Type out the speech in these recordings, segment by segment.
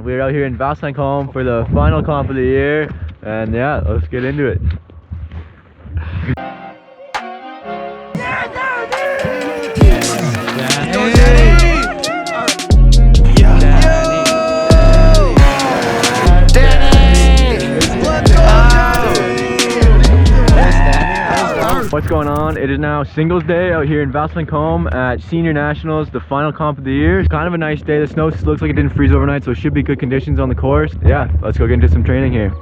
We're out here in Val Rain Come for the final comp of the year, and yeah, let's get into it. What's going on? It is now singles day out here in Val Rain Come at Senior Nationals, the final comp of the year. It's kind of a nice day. The snow looks like it didn't freeze overnight, so it should be good conditions on the course. Yeah, let's go get into some training here.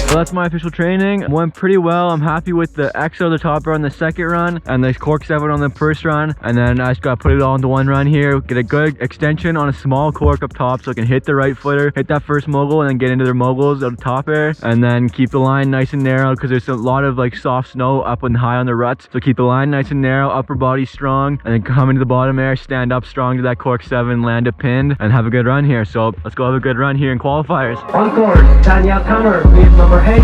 That's my official training. Went pretty well. I'm happy with the XO, the topper on the second run, and the cork 7 on the first run. And then I just got to put it all into one run here. Get a good extension on a small cork up top so I can hit the right footer, hit that first mogul, and then get into their moguls out of top air. And then keep the line nice and narrow because there's a lot of like soft snow up and high on the ruts. So keep the line nice and narrow, upper body strong, and then come into the bottom air, stand up strong to that cork 7, land it pinned, and have a good run here. So let's go have a good run here in qualifiers. On course, Danielle Comer, lead number 8.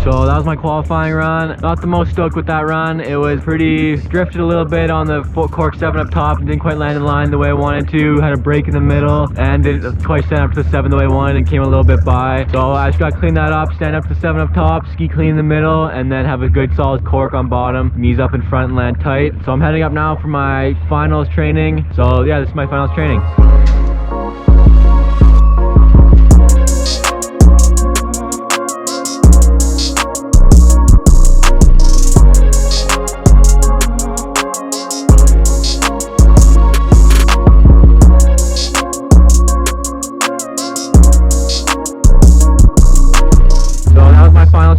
So that was my qualifying run. Not the most stoked with that run. It was pretty drifted a little bit on the cork 7 up top. Didn't quite land in line the way I wanted to. Had a break in the middle and didn't quite stand up to the 7 the way I wanted and came a little bit by. So I just got to clean that up, stand up to the 7 up top, ski clean in the middle, and then have a good solid cork on bottom. Knees up in front and land tight. So I'm heading up now for my finals training. So yeah, this is my finals training.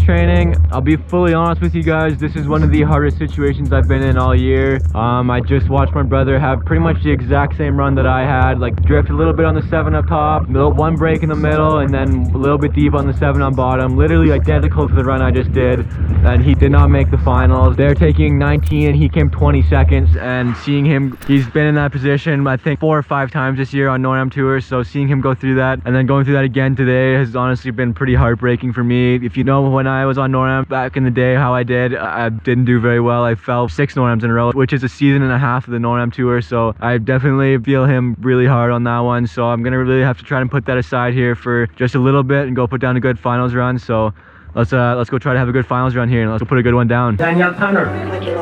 Training. I'll be fully honest with you guys, this is one of the hardest situations I've been in all year. I just watched my brother have pretty much the exact same run that I had, like drift a little bit on the 7 up top, one break in the middle, and then a little bit deep on the 7 on bottom, literally identical to the run I just did, and he did not make the finals. They're taking 19 and he came 20 seconds, and seeing him, he's been in that position I think 4 or 5 times this year on NORAM tours, so seeing him go through that and then going through that again today has honestly been pretty heartbreaking for me. If you know when I was on NORAM back in the day how I didn't do very well. I fell 6 NORAMs in a row, which is a season and a half of the NORAM tour, so I definitely feel him really hard on that one. So I'm gonna really have to try and put that aside here for just a little bit and go put down a good finals run. So let's go try to have a good finals run here and let's go put a good one down. Danielle Comer.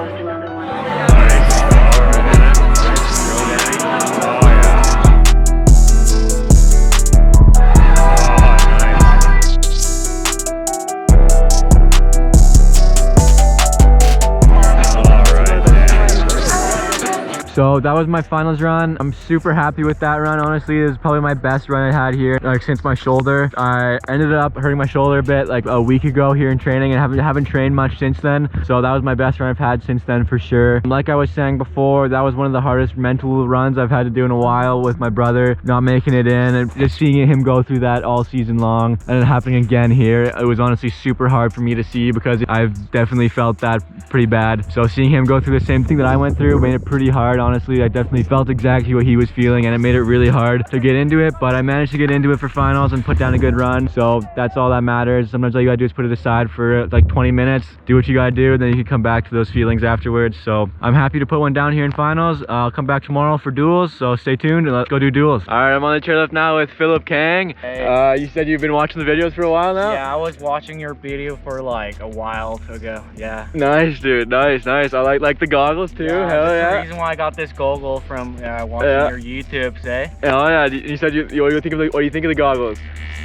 So that was my finals run. I'm super happy with that run. Honestly, it was probably my best run I had here since my shoulder. I ended up hurting my shoulder a bit like a week ago here in training and haven't trained much since then. So that was my best run I've had since then for sure. Like I was saying before, that was one of the hardest mental runs I've had to do in a while with my brother not making it in, and just seeing him go through that all season long and it happening again here. It was honestly super hard for me to see because I've definitely felt that pretty bad. So seeing him go through the same thing that I went through made it pretty hard. Honestly, I definitely felt exactly what he was feeling and it made it really hard to get into it, but I managed to get into it for finals and put down a good run, so that's all that matters. Sometimes all you gotta do is put it aside for like 20 minutes, do what you gotta do, and then you can come back to those feelings afterwards. So I'm happy to put one down here in finals. I'll come back tomorrow for duels, so stay tuned and let's go do duels. All right, I'm on the chairlift now with Philip Kang. Hey. You said you've been watching the videos for a while now? Yeah, I was watching your video for like a while ago. Yeah. Nice, dude. Nice. I like the goggles too. Yeah, Hell that's yeah. the reason why I got this nice goggle from watching your YouTubes, eh? Oh yeah, you said what do you think of the goggles?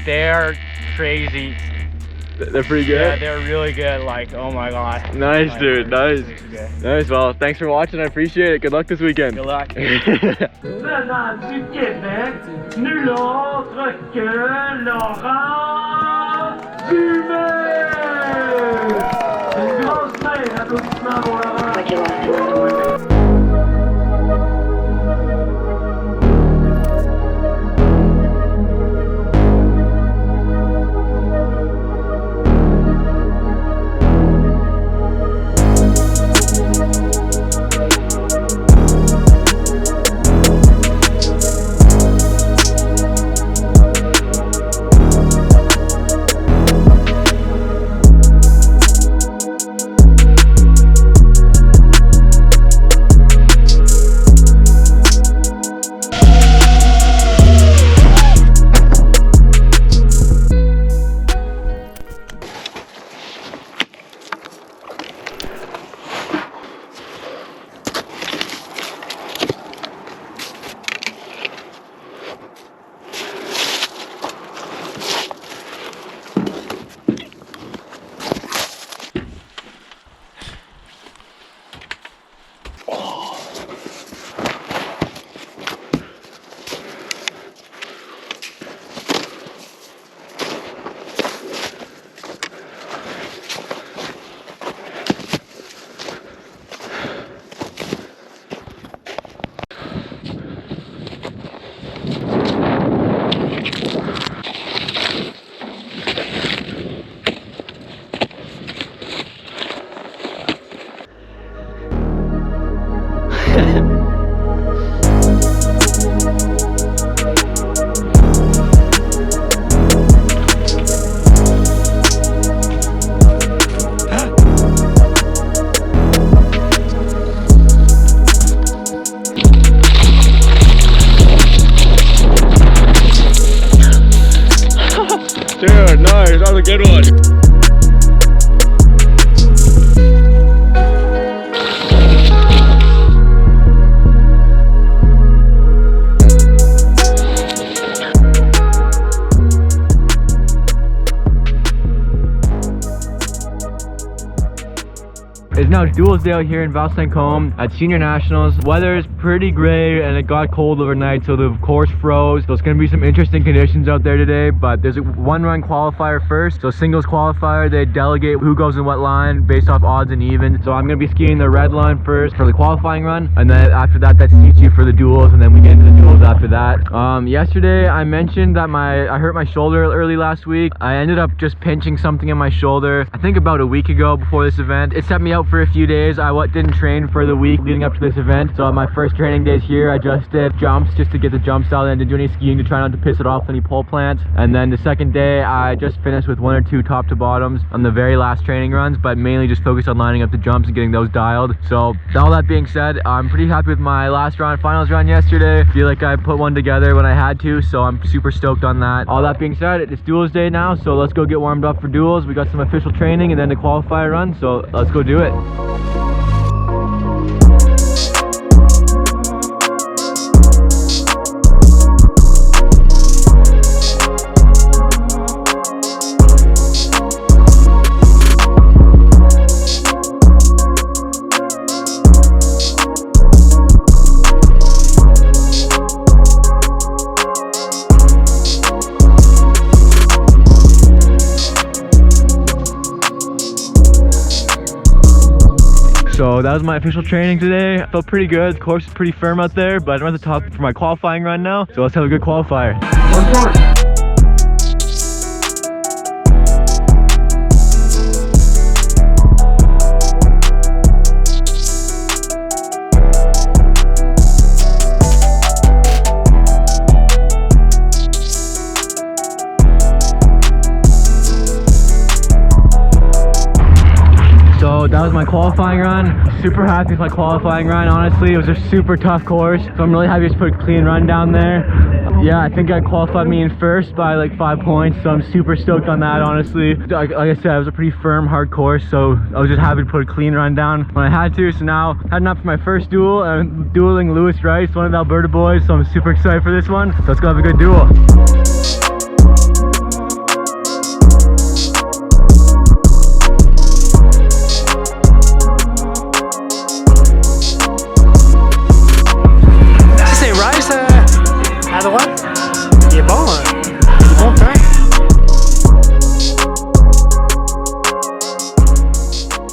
They're crazy. They're pretty good? Yeah, they're really good. Like, oh my god. Nice, Like, dude, nice. Nice, well, thanks for watching, I appreciate it. Good luck this weekend. Good luck. Venant du Québec, nul autre que Laurent Duel! Une grosse main d'applaudissements pour Laurent. Like you lost in the storm. Dude, nice, that was a good one. It's now Duels Day out here in Val Rain Come at Senior Nationals. Weather is pretty gray and it got cold overnight, so the course froze. So it's gonna be some interesting conditions out there today, but there's a one-run qualifier first. So singles qualifier, they delegate who goes in what line based off odds and even. So I'm gonna be skiing the red line first for the qualifying run, and then after that, that seats you for the duels, and then we get into the duels after that. Yesterday I mentioned that I hurt my shoulder early last week. I ended up just pinching something in my shoulder, I think about a week ago before this event. It set me out for a few days. I didn't train for the week leading up to this event. So on my first training days here, I just did jumps just to get the jumps out and didn't do any skiing to try not to piss it off any pole plants. And then the second day, I just finished with 1 or 2 top to bottoms on the very last training runs, but mainly just focused on lining up the jumps and getting those dialed. So all that being said, I'm pretty happy with my last run, finals run yesterday. I feel like I put one together when I had to, so I'm super stoked on that. All that being said, it's Duels Day now, so let's go get warmed up for Duels. We got some official training and then the qualifier run, so let's go do it. So that was my official training today. I felt pretty good. The course is pretty firm out there, but I'm at the top for my qualifying run now. So let's have a good qualifier. So that was my qualifying run. Super happy with my qualifying run, honestly. It was a super tough course, so I'm really happy to just put a clean run down there. Yeah, I think I qualified me in first by like 5 points, so I'm super stoked on that, honestly. Like I said, it was a pretty firm, hard course, so I was just happy to put a clean run down when I had to. So now, heading up for my first duel. I'm dueling Lewis Rice, one of the Alberta boys, so I'm super excited for this one. So let's go have a good duel.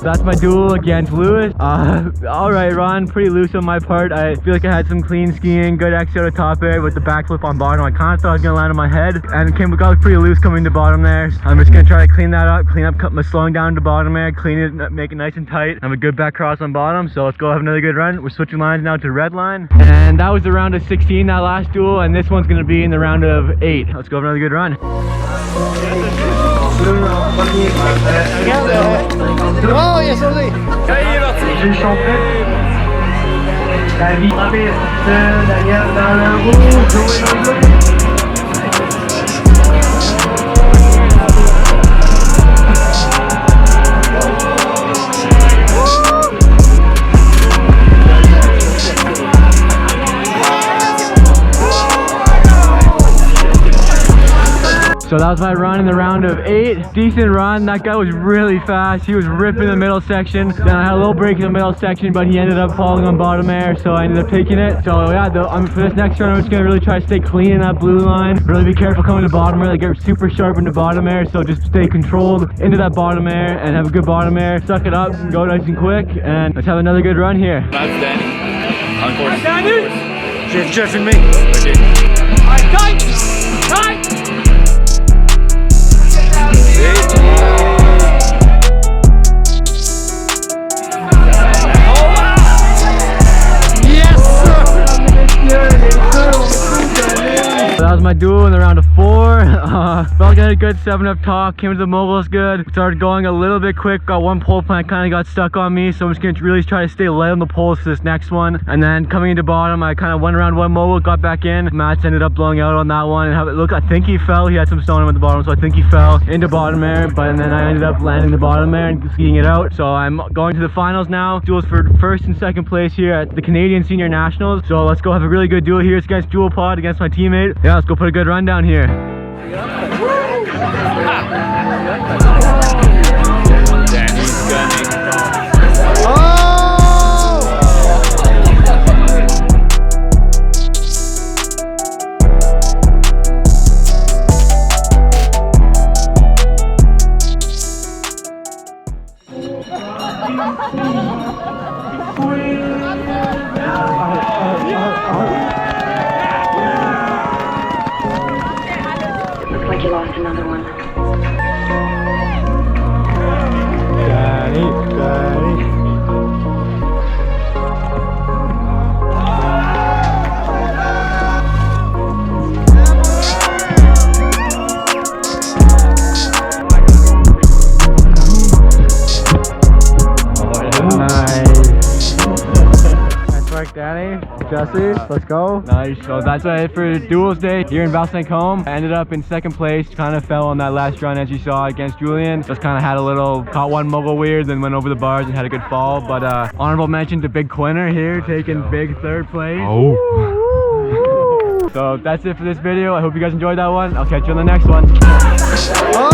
That's my duel against Lewis. Alright, Ron, pretty loose on my part. I feel like I had some clean skiing, good exit out of top air with the backflip on bottom. I kind of thought I was going to land on my head, and got pretty loose coming to bottom there. I'm just going to try to clean that up, cut my slowing down to bottom air, clean it, make it nice and tight. Have a good back cross on bottom, so let's go have another good run. We're switching lines now to red line. And that was the round of 16, that last duel, and this one's going to be in the round of 8. Let's go have another good run. Oh, yes, only. Jules sont prêts. La vie piste, Daniel dans le rouge, Joey dans le bleu. So that was my run in the round of 8. Decent run. That guy was really fast. He was ripping the middle section. Then I had a little break in the middle section, but he ended up falling on bottom air, so I ended up taking it. So yeah, for this next run, I'm just gonna really try to stay clean in that blue line. Really be careful coming to bottom air. Like, get super sharp into bottom air, so just stay controlled into that bottom air and have a good bottom air. Suck it up, go nice and quick, and let's have another good run here. That's Danny. On course. Jeff and me. Okay. Alright, tight! Tight! That was my duel in the round of 4. Felt like I had a good 7-up talk, came to the moguls good. Started going a little bit quick, got one pole plant kind of got stuck on me, so I'm just going to really try to stay light on the poles for this next one. And then coming into bottom, I kind of went around one mogul, got back in. Mats ended up blowing out on that one, and have it look, I think he fell. He had some stone at the bottom, so I think he fell into bottom air, but then I ended up landing the bottom air and skiing it out. So I'm going to the finals now. Duels for first and second place here at the Canadian Senior Nationals. So let's go have a really good duel here. It's against Duel Pod, against my teammate. Yeah, let's go put a good run down here. Danny's gunning. Looks like you lost another one. Danny. Danny, Jesse, let's go. Nice. So that's it for Duels Day here in Val Rain Come. I ended up in second place. Kind of fell on that last run, as you saw, against Julian. Just kind of had a little, caught one mogul weird, then went over the bars and had a good fall. But honorable mention to Big Quinner here, taking big third place. Oh. So that's it for this video. I hope you guys enjoyed that one. I'll catch you on the next one.